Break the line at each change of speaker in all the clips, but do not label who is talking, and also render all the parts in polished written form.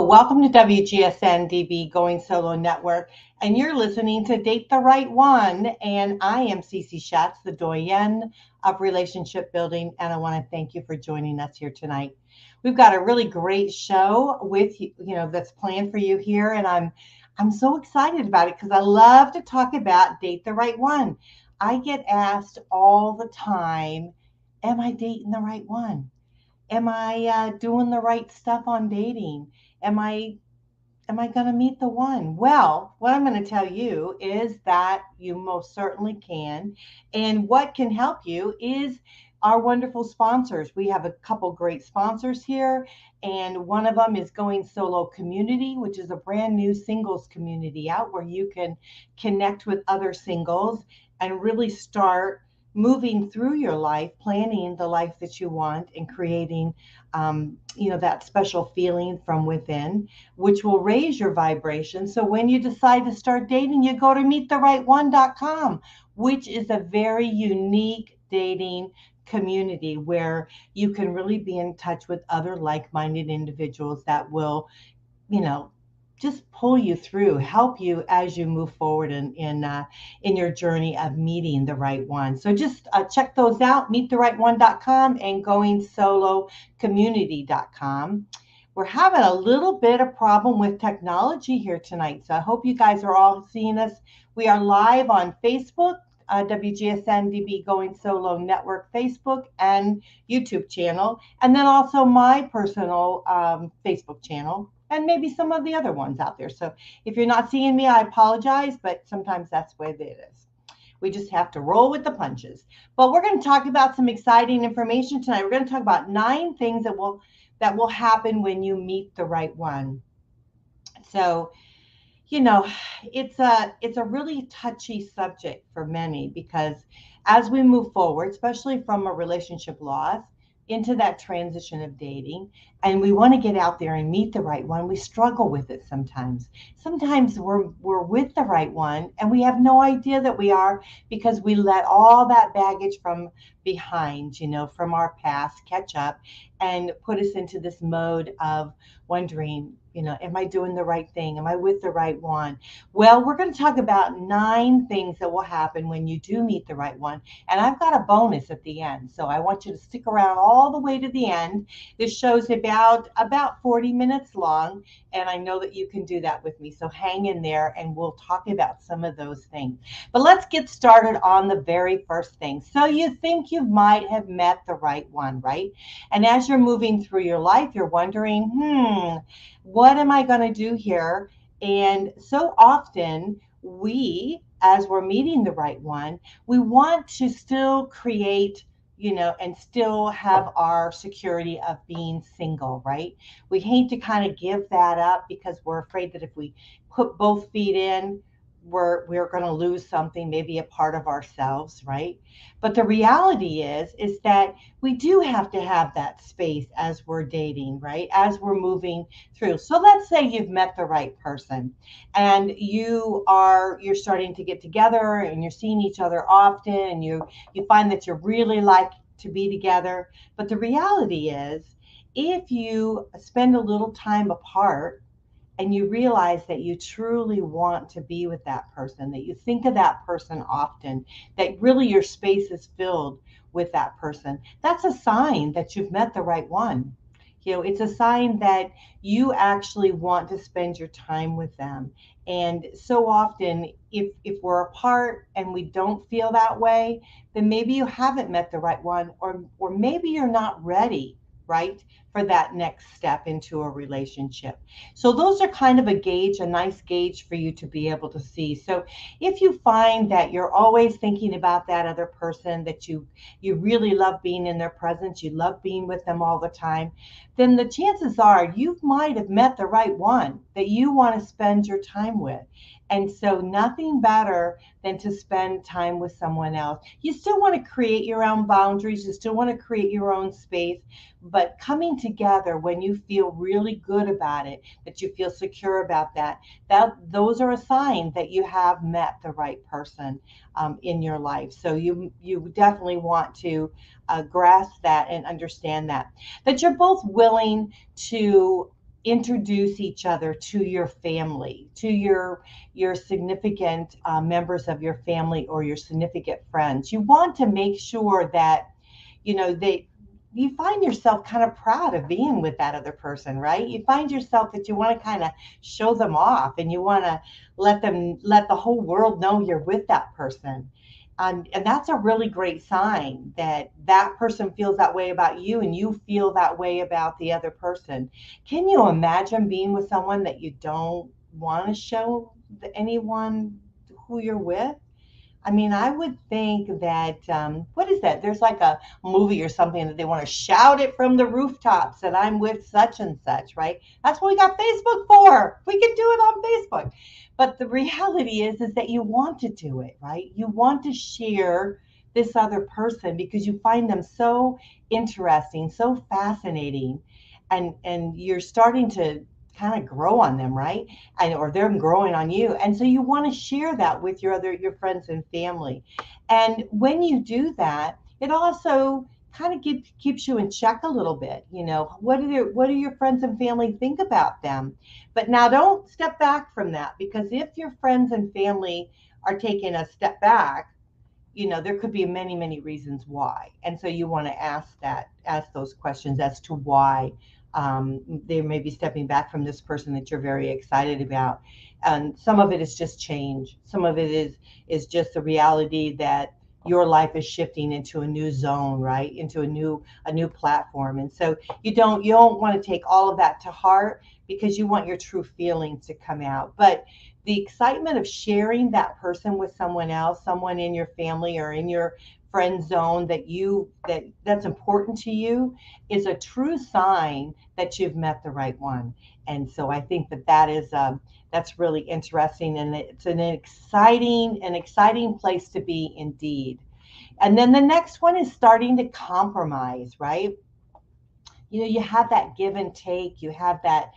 Welcome to WGSN-DB Going Solo Network, and you're listening to Date the Right One. And I am Cece Shatz, the Doyenne of relationship building, and I want to thank you for joining us here tonight. We've got a really great show with that's planned for you here, and I'm so excited about it because I love to talk about Date the Right One. I get asked all the time, am I dating the right one? Am I doing the right stuff on dating? Am I going to meet the one? Well, what I'm going to tell you is that you most certainly can. And what can help you is our wonderful sponsors. We have a couple great sponsors here, and one of them is Going Solo Community, which is a brand new singles community out where you can connect with other singles and really start moving through your life, planning the life that you want and creating, that special feeling from within, which will raise your vibration. So when you decide to start dating, you go to meettherightone.com, which is a very unique dating community where you can really be in touch with other like-minded individuals that will, just pull you through, help you as you move forward in your journey of meeting the right one. So just check those out, meettherightone.com and goingsolocommunity.com. We're having a little bit of problem with technology here tonight, so I hope you guys are all seeing us. We are live on Facebook, WGSN-DB Going Solo Network Facebook and YouTube channel, and then also my personal Facebook channel, and maybe some of the other ones out there. So if you're not seeing me, I apologize, but sometimes that's the way it is. We just have to roll with the punches. But we're going to talk about some exciting information tonight. We're going to talk about 9 things that will happen when you meet the right one. So, it's a really touchy subject for many because as we move forward, especially from a relationship loss into that transition of dating, and we want to get out there and meet the right one, we struggle with it sometimes. Sometimes we're with the right one and we have no idea that we are because we let all that baggage from behind, from our past catch up and put us into this mode of wondering, am I doing the right thing? Am I with the right one? Well, we're going to talk about 9 things that will happen when you do meet the right one. And I've got a bonus at the end. So I want you to stick around all the way to the end. This show's about 40 minutes long. And I know that you can do that with me. So hang in there and we'll talk about some of those things. But let's get started on the very first thing. So you think you might have met the right one, right? And as you're moving through your life, you're wondering, what am I going to do here? And so often as we're meeting the right one, we want to still create, and still have our security of being single, right? We hate to kind of give that up because we're afraid that if we put both feet in, we're going to lose something, maybe a part of ourselves, right? But the reality is that we do have to have that space as we're dating, right? As we're moving through. So let's say you've met the right person and you're starting to get together and you're seeing each other often and you find that you really like to be together. But the reality is, if you spend a little time apart, and you realize that you truly want to be with that person, that you think of that person often, that really your space is filled with that person, that's a sign that you've met the right one. It's a sign that you actually want to spend your time with them. And so often, if we're apart and we don't feel that way, then maybe you haven't met the right one, or maybe you're not ready, right, for that next step into a relationship. So those are kind of a nice gauge for you to be able to see. So if you find that you're always thinking about that other person, that you really love being in their presence, you love being with them all the time, then the chances are you might have met the right one that you want to spend your time with. And so nothing better than to spend time with someone else. You still want to create your own boundaries. You still want to create your own space. But coming together when you feel really good about it, that you feel secure about that those are a sign that you have met the right person in your life. So you definitely want to grasp that and understand that you're both willing to introduce each other to your family, to your significant members of your family or your significant friends. You want to make sure that they you find yourself kind of proud of being with that other person, right? You find yourself that you want to kind of show them off, and you want to let the whole world know you're with that person. And that's a really great sign that that person feels that way about you and you feel that way about the other person. Can you imagine being with someone that you don't want to show anyone who you're with? I mean, I would think that, what is that? There's like a movie or something that they want to shout it from the rooftops that I'm with such and such, right? That's what we got Facebook for. We can do it on Facebook. But the reality is that you want to do it, right? You want to share this other person because you find them so interesting, so fascinating, and you're starting to kind of grow on them, right? And or they're growing on you, and so you want to share that with your friends and family. And when you do that, it also kind of keeps you in check a little bit. What do your friends and family think about them? But now don't step back from that, because if your friends and family are taking a step back, there could be many, many reasons why. And so you want to ask those questions as to why they may be stepping back from this person that you're very excited about. And some of it is just change. Some of it is just the reality that your life is shifting into a new zone, right? Into a new platform. And so you don't want to take all of that to heart, because you want your true feelings to come out. But the excitement of sharing that person with someone else, someone in your family or in your friend zone that's important to you, is a true sign that you've met the right one. And so I think that's really interesting, and it's an exciting place to be indeed. And then the next one is starting to compromise, right? You have that give and take. You have that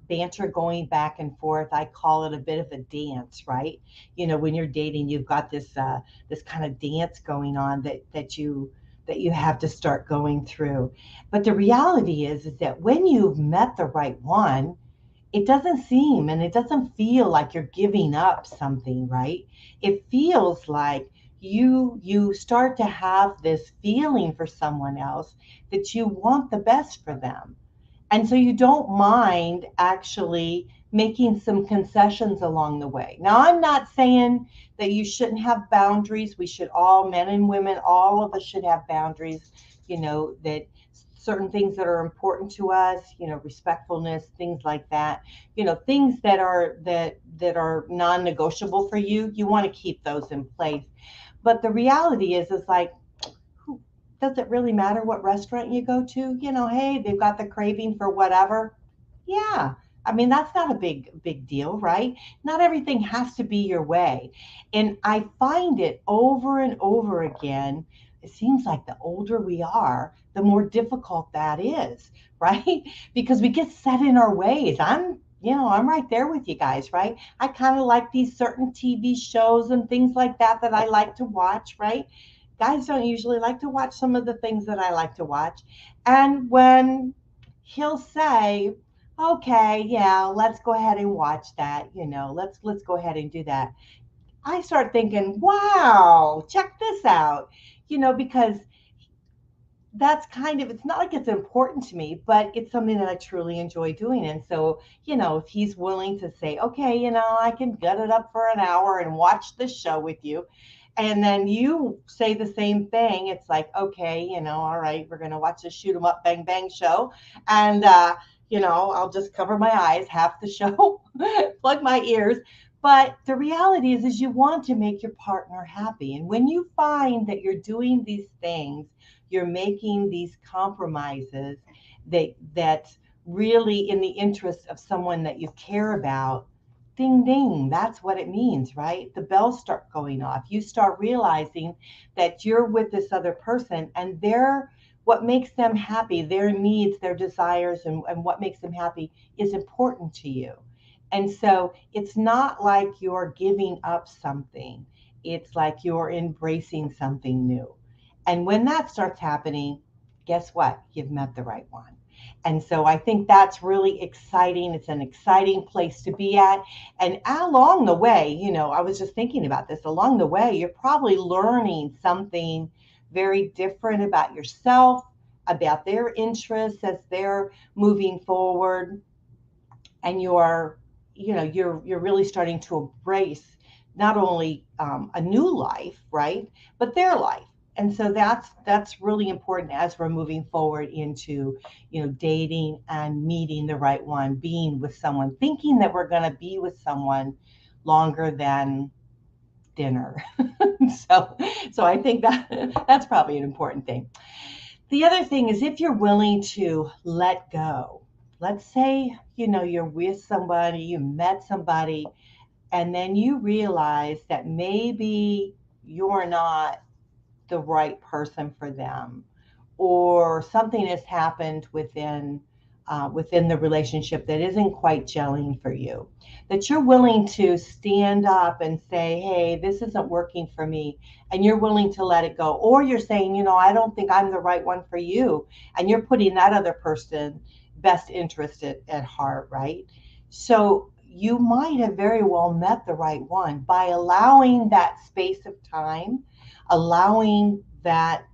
banter going back and forth. I call it a bit of a dance, right? When you're dating, you've got this kind of dance going on that you have to start going through. But the reality is that when you've met the right one, it doesn't seem and it doesn't feel like you're giving up something, right? It feels like you start to have this feeling for someone else, that you want the best for them. And so you don't mind actually making some concessions along the way. Now, I'm not saying that you shouldn't have boundaries. We should all, men and women, all of us should have boundaries, that certain things that are important to us, respectfulness, things like that, things that are non-negotiable for you. You want to keep those in place. But the reality is like, does it really matter what restaurant you go to? Hey, they've got the craving for whatever. Yeah. I mean, that's not a big deal, right? Not everything has to be your way. And I find it over and over again. It seems like the older we are, the more difficult that is, right? Because we get set in our ways. I'm right there with you guys, right? I kind of like these certain TV shows and things like that I like to watch, right? Guys don't usually like to watch some of the things that I like to watch. And when he'll say, okay, yeah, let's go ahead and watch that, let's go ahead and do that, I start thinking, wow, check this out, because that's it's not like it's important to me, but it's something that I truly enjoy doing. And so, if he's willing to say, okay, I can gut it up for an hour and watch this show with you, and then you say the same thing, it's like, okay, all right, we're going to watch the shoot 'em up, bang, bang show. And, I'll just cover my eyes half the show, plug my ears. But the reality is you want to make your partner happy. And when you find that you're doing these things, you're making these compromises that's really in the interest of someone that you care about, ding ding, that's what it means, right? The bells start going off. You start realizing that you're with this other person, and what makes them happy, their needs, their desires, and what makes them happy is important to you. And so it's not like you're giving up something. It's like you're embracing something new. And when that starts happening, guess what? You've met the right one. And so I think that's really exciting. It's an exciting place to be at. And along the way, I was just thinking about this. Along the way, you're probably learning something very different about yourself, about their interests as they're moving forward. And you're really starting to embrace not only a new life, right, but their life. And so that's really important as we're moving forward into dating and meeting the right one, being with someone, thinking that we're going to be with someone longer than dinner. So I think that's probably an important thing. The other thing is, if you're willing to let go. Let's say, you're with somebody, you met somebody, and then you realize that maybe you're not the right person for them, or something has happened within the relationship that isn't quite gelling for you, that you're willing to stand up and say, hey, this isn't working for me, and you're willing to let it go. Or you're saying, I don't think I'm the right one for you, and you're putting that other person best interest at heart, right? So you might have very well met the right one by allowing that space of time, allowing that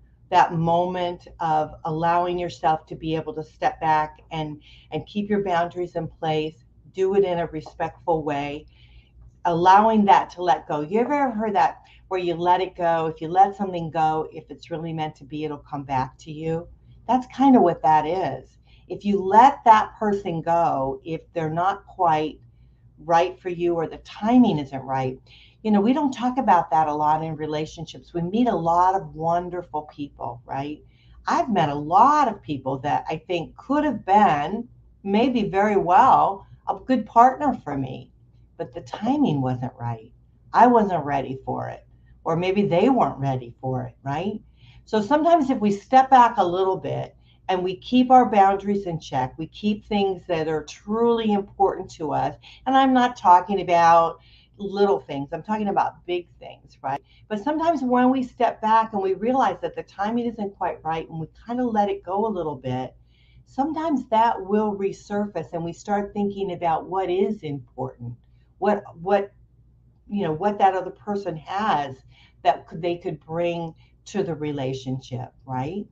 moment of allowing yourself to be able to step back and keep your boundaries in place, do it in a respectful way, allowing that to let go. You ever heard that, where you let it go? If you let something go, if it's really meant to be, it'll come back to you. That's kind of what that is. If you let that person go, if they're not quite right for you, or the timing isn't right. We don't talk about that a lot in relationships. We meet a lot of wonderful people, right? I've met a lot of people that I think could have been, maybe very well, a good partner for me, but the timing wasn't right. I wasn't ready for it, or maybe they weren't ready for it, right? So sometimes if we step back a little bit and we keep our boundaries in check, we keep things that are truly important to us. And I'm not talking about little things, I'm talking about big things, right? But sometimes when we step back and we realize that the timing isn't quite right, and we kind of let it go a little bit, sometimes that will resurface, and we start thinking about what is important, what that other person has that they could bring to the relationship, right?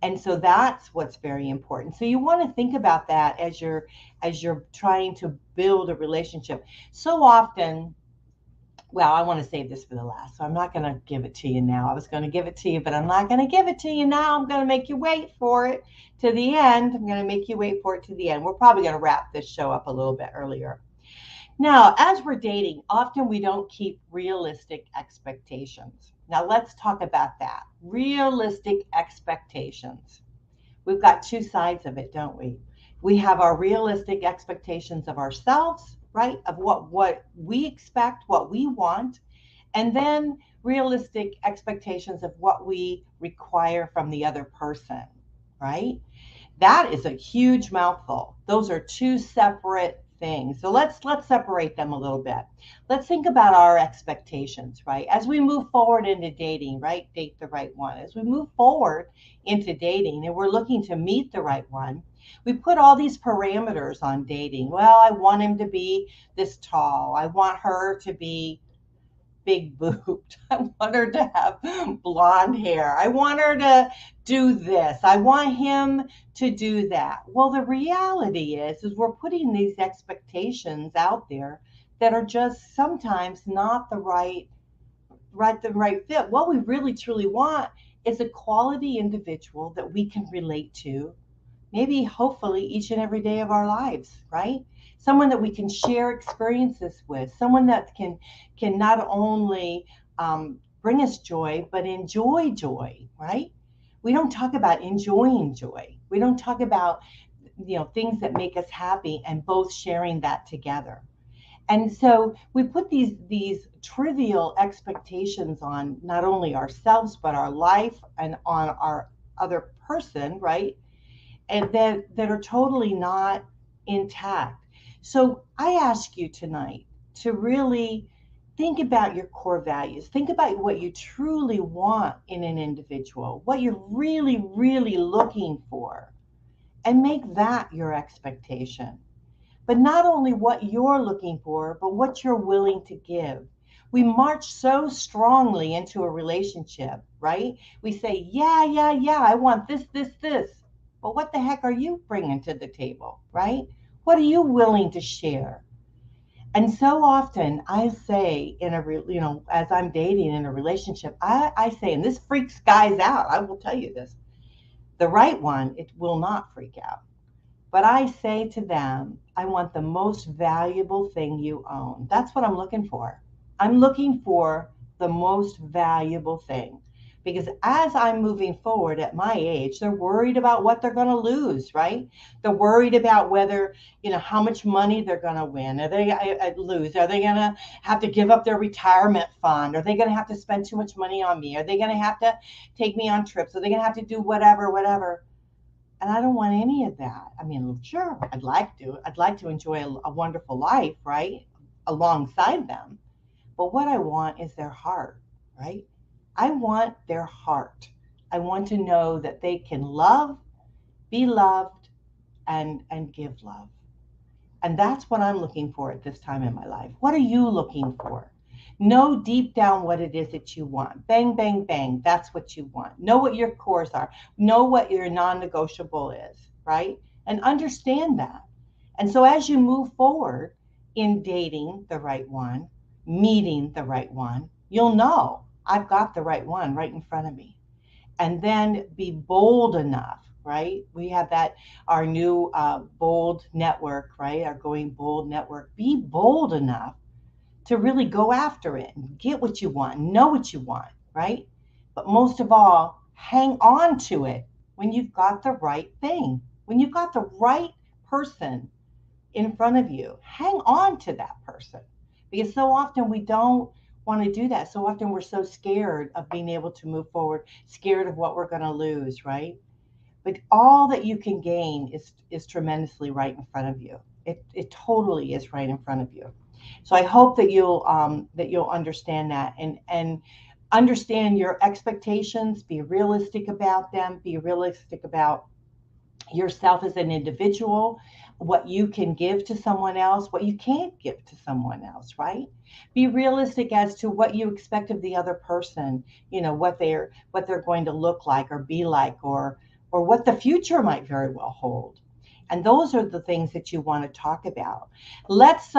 And so that's what's very important. So you want to think about that as you're trying to build a relationship. So often, well, I want to save this for the last, so I'm not going to give it to you now. I was going to give it to you, but I'm not going to give it to you now. I'm going to make you wait for it to the end. I'm going to make you wait for it to the end. We're probably going to wrap this show up a little bit earlier. Now, as we're dating, often we don't keep realistic expectations. Now, let's talk about that. Realistic expectations. We've got two sides of it, don't we? We have our realistic expectations of ourselves, right? Of what we expect, what we want, and then realistic expectations of what we require from the other person, right? That is a huge mouthful. Those are two separate things. So let's separate them a little bit. Let's think about our expectations, right? As we move forward into dating, right? Date the right one. As we move forward into dating and we're looking to meet the right one, we put all these parameters on dating. Well, I want him to be this tall. I want her to be big boobed. I want her to have blonde hair. I want her to do this. I want him to do that. Well, the reality is we're putting these expectations out there that are just sometimes not the right fit. What we really truly want is a quality individual that we can relate to, maybe hopefully each and every day of our lives, right? Someone that we can share experiences with, someone that can not only bring us joy, but enjoy joy, right? We don't talk about enjoying joy. We don't talk about things that make us happy and both sharing that together. And so we put these trivial expectations on not only ourselves, but our life and on our other person, right? And that are totally not intact. So I ask you tonight to really think about your core values. Think about what you truly want in an individual, what you're really, really looking for. and make that your expectation. But not only what you're looking for, but what you're willing to give. We march so strongly into a relationship, right? We say, yeah, yeah, yeah, I want this, this, this. But what the heck are you bringing to the table, right? What are you willing to share? And so often I say as I'm dating in a relationship, I say, and this freaks guys out, I will tell you this, the right one, it will not freak out. But I say to them, I want the most valuable thing you own. That's what I'm looking for. I'm looking for the most valuable thing. Because as I'm moving forward at my age, they're worried about what they're going to lose, right? They're worried about whether, how much money they're going to win. Are they lose? Are they going to have to give up their retirement fund? Are they going to have to spend too much money on me? Are they going to have to take me on trips? Are they going to have to do whatever, whatever? And I don't want any of that. I mean, sure, I'd like to enjoy a wonderful life, right? Alongside them. But what I want is their heart, right? I want their heart. I want to know that they can love, be loved, and give love. And that's what I'm looking for at this time in my life. What are you looking for? Know deep down what it is that you want. Bang, bang, bang. That's what you want. Know what your cores are. Know what your non-negotiable is, right? And understand that. And so as you move forward in dating the right one, meeting the right one, you'll know I've got the right one right in front of me. And then be bold enough, right? We have our new bold network, right? Our Going Bold network. Be bold enough to really go after it and get what you want, know what you want, right? But most of all, hang on to it when you've got the right thing, when you've got the right person in front of you. Hang on to that person, because so often we don't want to do that. So often we're so scared of being able to move forward, scared of what we're going to lose, right? But all that you can gain is tremendously right in front of you. It totally is right in front of you. So I hope that you'll understand that and understand your expectations, be realistic about them, be realistic about yourself as an individual, what you can give to someone else, what you can't give to someone else, right? Be realistic as to what you expect of the other person, what they're going to look like or be like, or what the future might very well hold. And those are the things that you want to talk about. Let's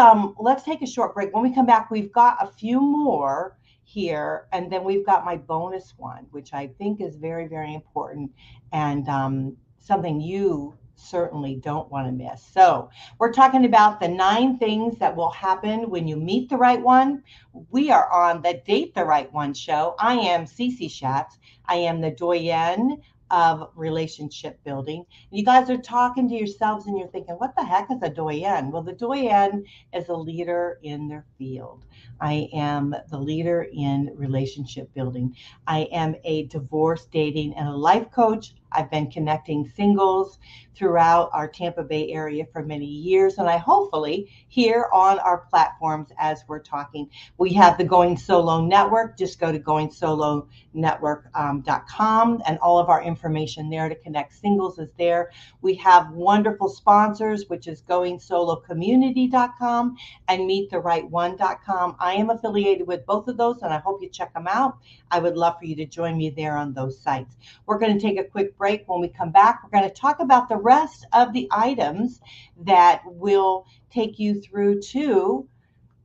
take a short break. When we come back, we've got a few more here, and then we've got my bonus one, which I think is very, very important, and something you certainly don't want to miss. So we're talking about the 9 things that will happen when you meet the right one. We are on the Date the Right One show. I am Cece Shatz. I am the Doyenne of relationship building. You guys are talking to yourselves and you're thinking, what the heck is a Doyenne? Well, the Doyenne is a leader in their field. I am the leader in relationship building. I am a divorce, dating, and a life coach. I've been connecting singles throughout our Tampa Bay area for many years, and I hopefully here on our platforms as we're talking. We have the Going Solo Network. Just go to goingsolonetwork.com, and all of our information there to connect singles is there. We have wonderful sponsors, which is goingsolocommunity.com and meettheright1.com. I am affiliated with both of those, and I hope you check them out. I would love for you to join me there on those sites. We're going to take a quick break. When we come back, we're going to talk about the rest of the items that will take you through to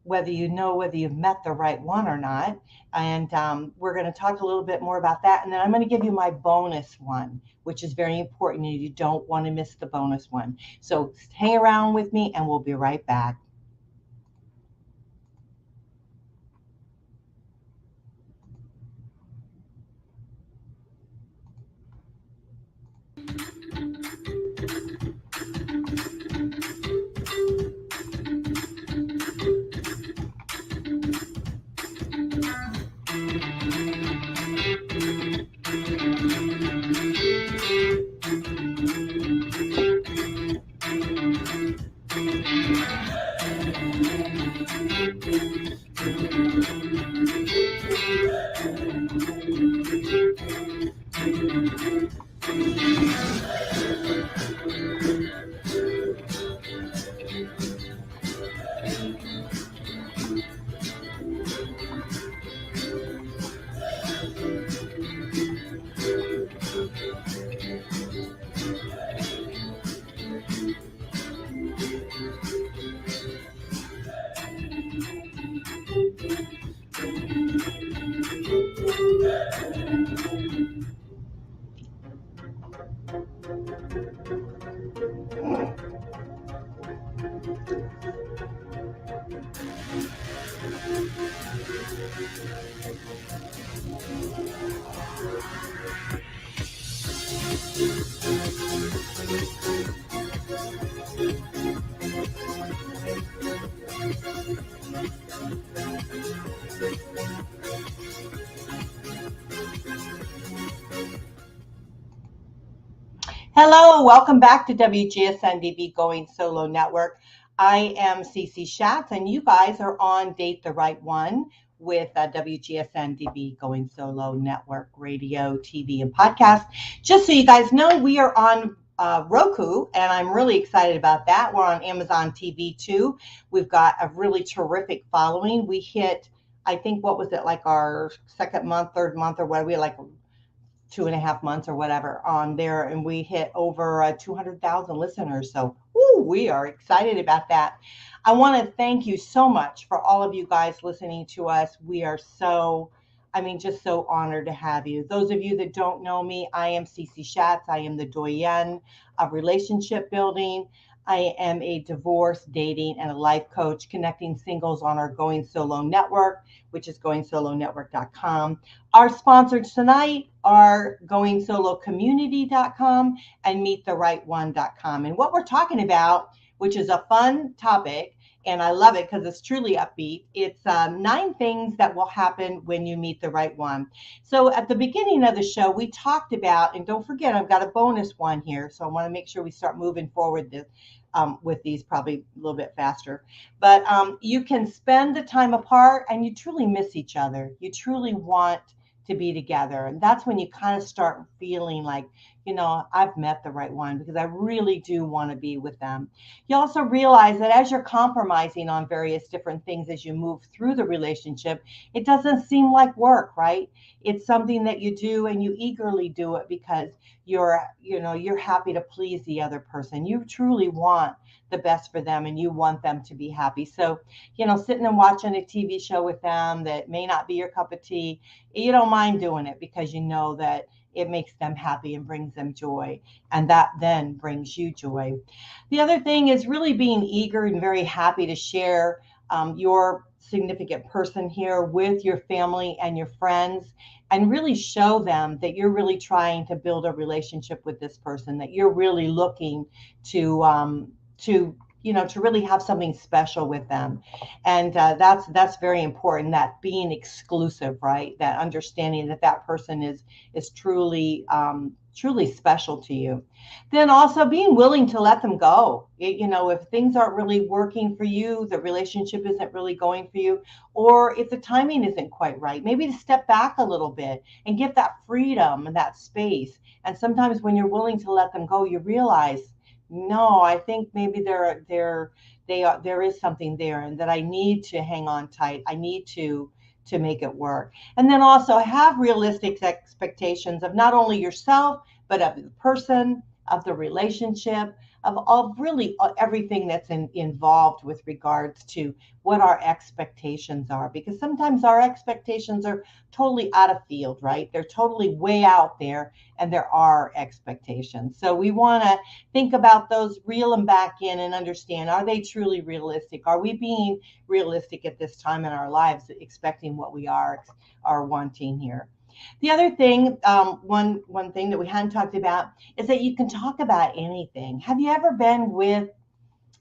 whether you've met the right one or not. And we're going to talk a little bit more about that. And then I'm going to give you my bonus one, which is very important, and you don't want to miss the bonus one. So hang around with me and we'll be right back. Hello, welcome back to WGSN-DB Going Solo Network. I am Cece Shatz, and you guys are on Date the Right One with WGSN-DB Going Solo Network radio, TV, and podcast. Just so you guys know, we are on Roku, and I'm really excited about that. We're on Amazon TV too. We've got a really terrific following. We hit, I think, what was it, like our second month, third month, or what? We had like 2.5 months or whatever on there, and we hit over 200,000 listeners. So we are excited about that. I want to thank you so much for all of you guys listening to us. We are just so honored to have you. Those of you that don't know me, I am Cece Shatz. I am the Doyenne of relationship building. I am a divorce, dating, and a life coach connecting singles on our Going Solo Network, which is goingsolonetwork.com. Our sponsors tonight are goingsolocommunity.com and meettherightone.com. And what we're talking about, which is a fun topic, and I love it because it's truly upbeat. It's 9 things that will happen when you meet the right one. So at the beginning of the show, we talked about, and don't forget, I've got a bonus one here. So I want to make sure we start moving forward with these probably a little bit faster. But you can spend the time apart and you truly miss each other. You truly want to be together. And that's when you kind of start feeling like, I've met the right one because I really do want to be with them. You also realize that as you're compromising on various different things as you move through the relationship, it doesn't seem like work, right? It's something that you do and you eagerly do it because you're happy to please the other person. You truly want the best for them and you want them to be happy. So, sitting and watching a TV show with them that may not be your cup of tea, you don't mind doing it because you know that it makes them happy and brings them joy. And that then brings you joy. The other thing is really being eager and very happy to share your significant person here with your family and your friends, and really show them that you're really trying to build a relationship with this person, that you're really looking to really have something special with them. And that's very important, that being exclusive, right? That understanding that person is truly special to you. Then also being willing to let them go. If things aren't really working for you, the relationship isn't really going for you, or if the timing isn't quite right, maybe to step back a little bit and give that freedom and that space. And sometimes when you're willing to let them go, you realize, no, I think maybe there is something there, and that I need to hang on tight. I need to make it work. And then also have realistic expectations of not only yourself, but of the person, of the relationship, of really everything that's involved with regards to what our expectations are. Because sometimes our expectations are totally out of field, right? They're totally way out there, and there are expectations. So we want to think about those, reel them back in, and understand, are they truly realistic? Are we being realistic at this time in our lives, expecting what we are wanting here? The other thing, one thing that we hadn't talked about, is that you can talk about anything. Have you ever been with,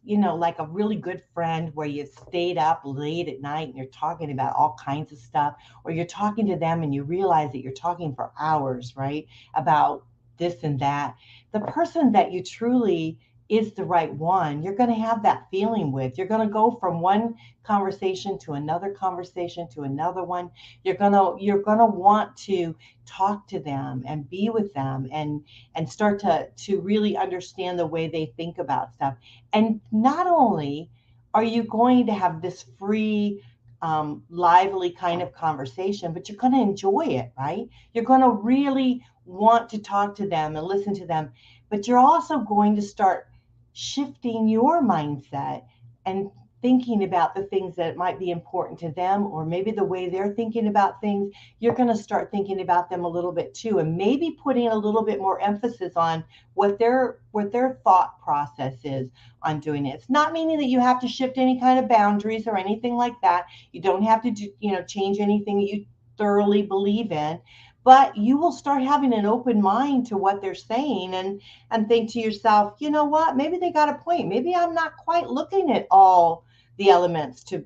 like a really good friend where you stayed up late at night and you're talking about all kinds of stuff, or you're talking to them and you realize that you're talking for hours, right? About this and that. The person that you truly is the right one, you're going to have that feeling with. You're going to go from one conversation to another conversation to another one. You're going to want to talk to them and be with them and start to really understand the way they think about stuff. And not only are you going to have this free, lively kind of conversation, but you're going to enjoy it, right? You're going to really want to talk to them and listen to them, but you're also going to start shifting your mindset and thinking about the things that might be important to them, or maybe the way they're thinking about things. You're going to start thinking about them a little bit too, and maybe putting a little bit more emphasis on what their thought process is on doing it. It's not meaning that you have to shift any kind of boundaries or anything like that. You don't have to change anything you thoroughly believe in, but you will start having an open mind to what they're saying, and think to yourself, you know what, maybe they got a point. Maybe I'm not quite looking at all the elements to,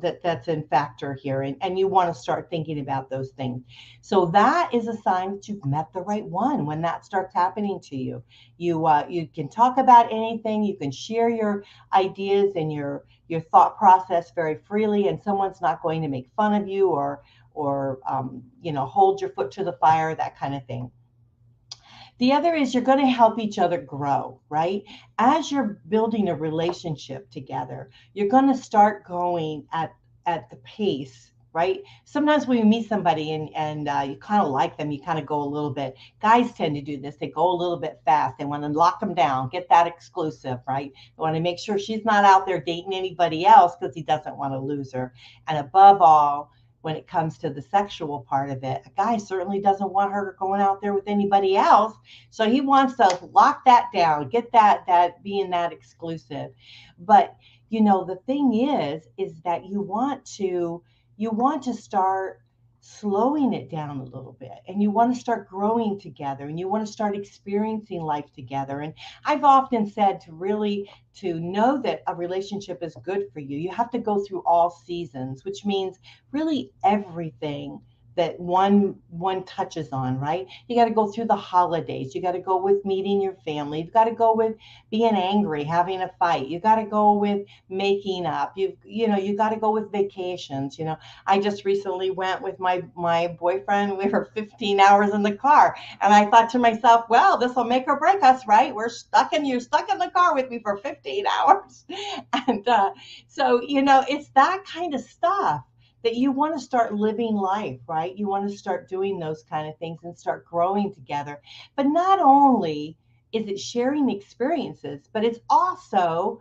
that's in factor here, and you want to start thinking about those things. So that is a sign that you've met the right one. When that starts happening to you, you can talk about anything, you can share your ideas and your thought process very freely, and someone's not going to make fun of you or hold your foot to the fire, that kind of thing. The other is you're going to help each other grow, right? As you're building a relationship together, you're going to start going at the pace, right? Sometimes when you meet somebody and you kind of like them, you kind of go a little bit. Guys tend to do this. They go a little bit fast. They want to lock them down, get that exclusive, right? They want to make sure she's not out there dating anybody else because he doesn't want to lose her. And above all, when it comes to the sexual part of it, a guy certainly doesn't want her going out there with anybody else. So he wants to lock that down, get that being that exclusive. But the thing is that you want to start slowing it down a little bit, and you want to start growing together, and you want to start experiencing life together. And I've often said to know that a relationship is good for you, you have to go through all seasons, which means really everything that one touches on, right? You got to go through the holidays. You got to go with meeting your family. You've got to go with being angry, having a fight. You got to go with making up. You got to go with vacations. I just recently went with my boyfriend. We were 15 hours in the car, and I thought to myself, well, this will make or break us, right? You're stuck in the car with me for 15 hours. And so it's that kind of stuff that you want to start living life, right? You want to start doing those kind of things and start growing together. But not only is it sharing experiences, but it's also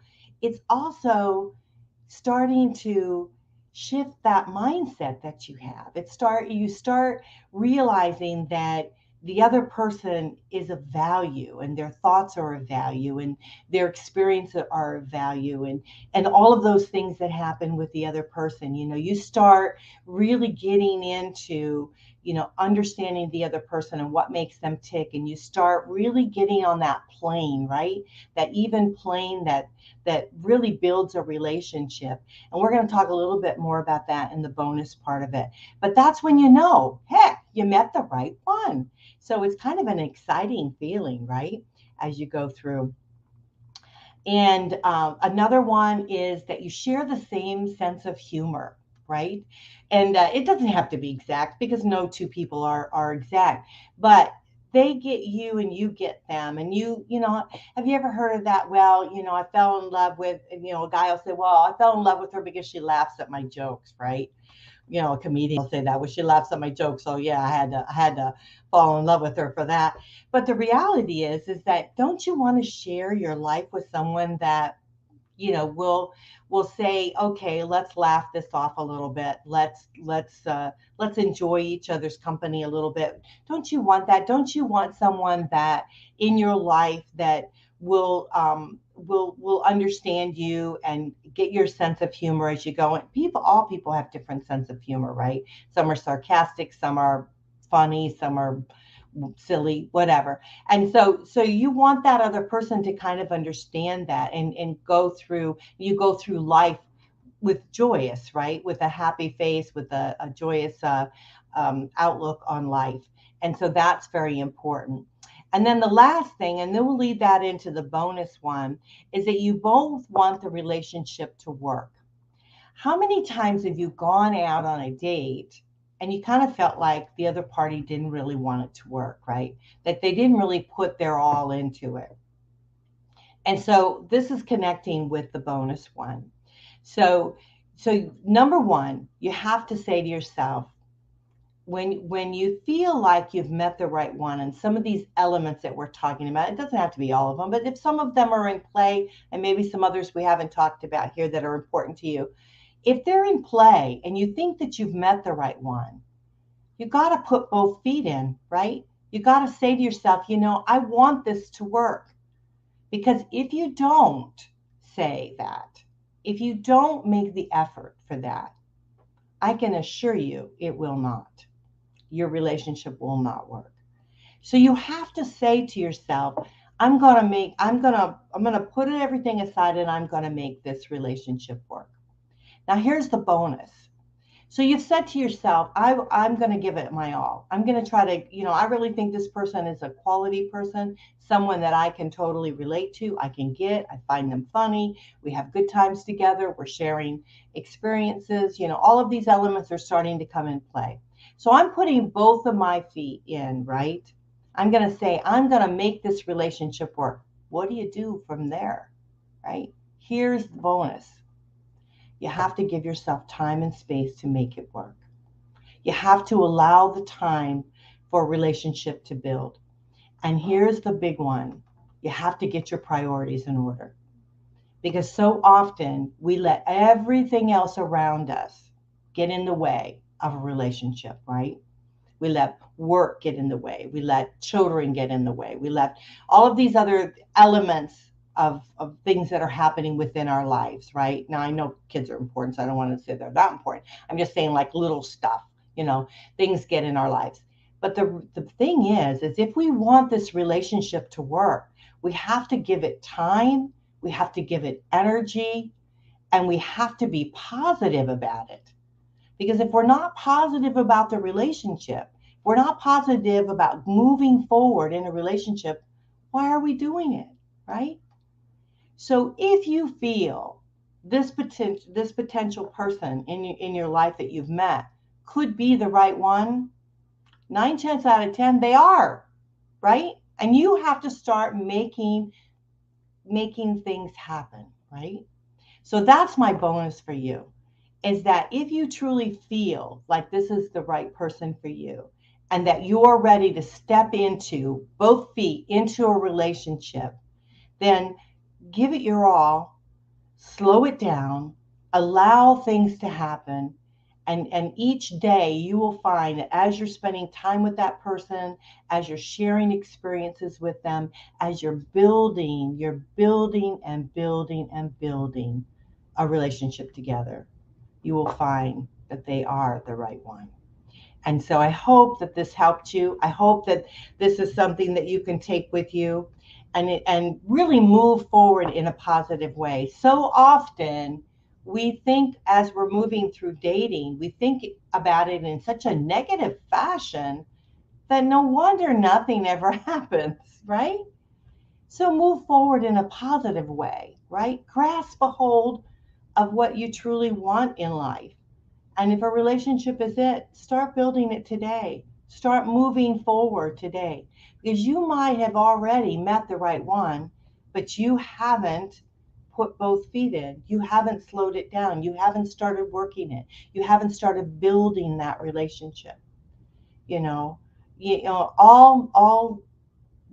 starting to shift that mindset that you have. You start realizing that the other person is of value, and their thoughts are of value, and their experiences are of value, and all of those things that happen with the other person. You start really getting into understanding the other person and what makes them tick, and you start really getting on that plane, right? That even plane that really builds a relationship. And we're going to talk a little bit more about that in the bonus part of it. But that's when heck, you met the right one. So it's kind of an exciting feeling, right, as you go through. And another one is that you share the same sense of humor, right? And it doesn't have to be exact, because no two people are exact, but they get you and you get them. And have you ever heard of that? Well, I fell in love with, a guy will say, well, I fell in love with her because she laughs at my jokes, right? A comedian will say that, well, she laughs at my jokes, so yeah, I had to fall in love with her for that. But the reality is that, don't you want to share your life with someone that will say, okay, let's laugh this off a little bit, let's enjoy each other's company a little bit? Don't you want that? Don't you want someone that in your life that will understand you and get your sense of humor as you go? And all people have different sense of humor, right? Some are sarcastic, some are funny, some are silly, whatever. And so you want that other person to kind of understand that, and go through life with joyous, right? With a happy face, with a joyous outlook on life. And so that's very important. And then the last thing, and then we'll lead that into the bonus one, is that you both want the relationship to work. How many times have you gone out on a date and you kind of felt like the other party didn't really want it to work, right? That they didn't really put their all into it. And so this is connecting with the bonus one. So number one, you have to say to yourself, when you feel like you've met the right one, and some of these elements that we're talking about, it doesn't have to be all of them, but if some of them are in play, and maybe some others we haven't talked about here that are important to you, if they're in play and you think that you've met the right one, you got to put both feet in, right? You got to say to yourself, I want this to work. Because if you don't say that, if you don't make the effort for that, I can assure you it will not. Your relationship will not work. So you have to say to yourself, I'm gonna put everything aside and I'm gonna make this relationship work. Now here's the bonus. So you've said to yourself, I'm going to give it my all. I'm going to try to, I really think this person is a quality person, someone that I can totally relate to. I find them funny. We have good times together. We're sharing experiences. All of these elements are starting to come in play. So I'm putting both of my feet in, right? I'm going to say, I'm going to make this relationship work. What do you do from there, right? Here's the bonus. You have to give yourself time and space to make it work. You have to allow the time for a relationship to build. And here's the big one. You have to get your priorities in order. Because so often we let everything else around us get in the way of a relationship, right? We let work get in the way. We let children get in the way. We let all of these other elements of things that are happening within our lives, right? Now, I know kids are important, so I don't want to say they're not important. I'm just saying like little stuff, things get in our lives. But the thing is if we want this relationship to work, we have to give it time, we have to give it energy, and we have to be positive about it. Because if we're not positive about the relationship, we're not positive about moving forward in a relationship, why are we doing it, right? So if you feel this potential person in your life that you've met could be the right one, 9 chances out of 10 they are, right? And you have to start making things happen, right? So that's my bonus for you, is that if you truly feel like this is the right person for you and that you're ready to step into both feet into a relationship, then give it your all, slow it down, allow things to happen. And each day you will find that as you're spending time with that person, as you're sharing experiences with them, as you're building and building and building a relationship together, you will find that they are the right one. And so I hope that this helped you. I hope that this is something that you can take with you and really move forward in a positive way. So often we think as we're moving through dating, we think about it in such a negative fashion that no wonder nothing ever happens, right? So move forward in a positive way, right? Grasp a hold of what you truly want in life. And if a relationship is it, start building it today. Start moving forward today. Because you might have already met the right one, but you haven't put both feet in. You haven't slowed it down. You haven't started working it. You haven't started building that relationship. You know, all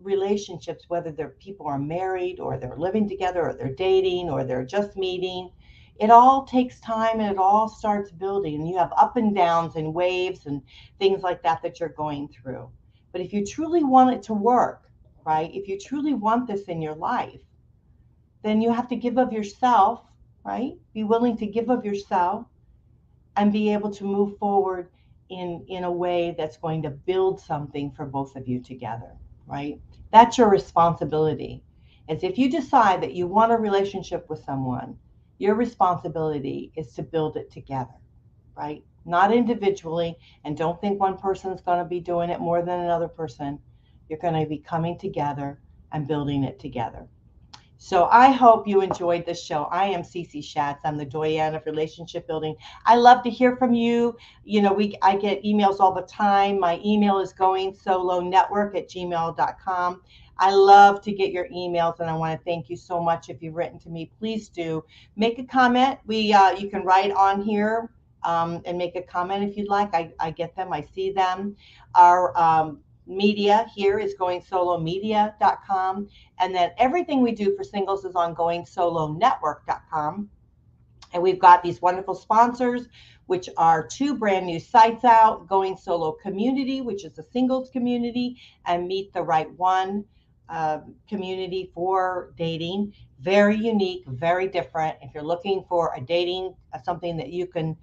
relationships, whether they're people are married or they're living together or they're dating or they're just meeting, it all takes time and it all starts building. And you have up and downs and waves and things like that that you're going through. But if you truly want it to work, right? If you truly want this in your life, then you have to give of yourself, right? Be willing to give of yourself and be able to move forward in a way that's going to build something for both of you together, right? That's your responsibility. As if you decide that you want a relationship with someone, your responsibility is to build it together, right? Not individually, and don't think one person's going to be doing it more than another person. You're going to be coming together and building it together. So I hope you enjoyed this show. I am Cece Shatz. I'm the Doyenne of relationship building. I love to hear from you. I get emails all the time. My email is goingsolonetwork@gmail.com. I love to get your emails, and I want to thank you so much. If you've written to me, please do make a comment. You can write on here and make a comment if you'd like. I get them. I see them. Our media here is goingsolonetwork.com, and then everything we do for singles is on goingsolonetwork.com. And we've got these wonderful sponsors, which are 2 brand new sites out: Going Solo Community, which is a singles community, and Meet the Right One community for dating. Very unique, very different. If you're looking for a dating, something that you can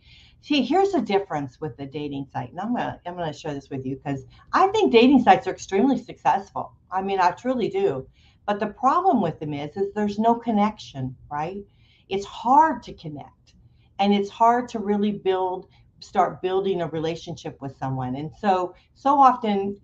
See, here's the difference with the dating site. And I'm gonna share this with you because I think dating sites are extremely successful. I mean, I truly do. But the problem with them is there's no connection, right? It's hard to connect, and it's hard to really start building a relationship with someone. And so often,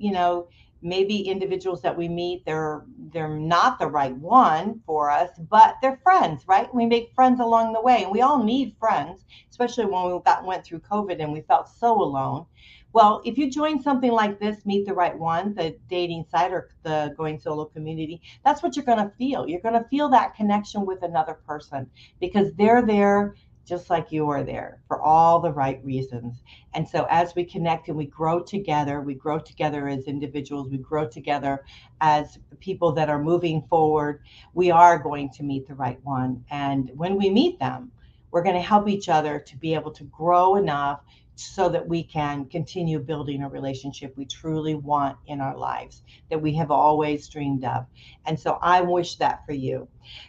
maybe individuals that we meet, they're not the right one for us, but they're friends, right? We make friends along the way, and we all need friends, especially when went through COVID and we felt so alone. Well, if you join something like this, Meet the Right One, the dating site or the Going Solo community, that's what you're going to feel. You're going to feel that connection with another person because they're there just like you are there for all the right reasons. And so as we connect and we grow together as individuals, we grow together as people that are moving forward, we are going to meet the right one. And when we meet them, we're going to help each other to be able to grow enough so that we can continue building a relationship we truly want in our lives, that we have always dreamed of. And so I wish that for you.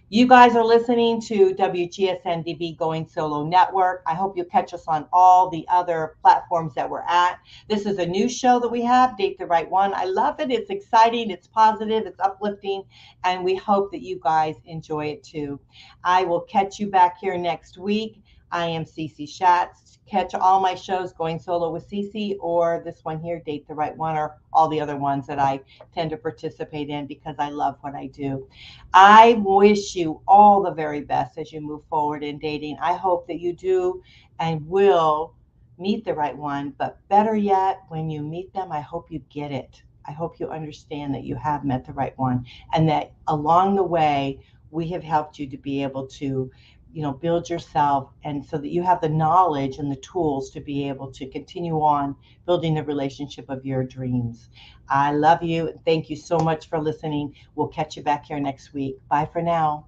You guys are listening to WGSN-DB Going Solo Network. I hope you'll catch us on all the other platforms that we're at. This is a new show that we have, Date the Right One. I love it. It's exciting. It's positive. It's uplifting. And we hope that you guys enjoy it too. I will catch you back here next week. I am Cece Shatz. Catch all my shows, Going Solo with Cece, or this one here, Date the Right One, or all the other ones that I tend to participate in because I love what I do. I wish you all the very best as you move forward in dating. I hope that you do and will meet the right one, but better yet, when you meet them, I hope you get it. I hope you understand that you have met the right one and that along the way, we have helped you to be able to build yourself, and so that you have the knowledge and the tools to be able to continue on building the relationship of your dreams. I love you. Thank you so much for listening. We'll catch you back here next week. Bye for now.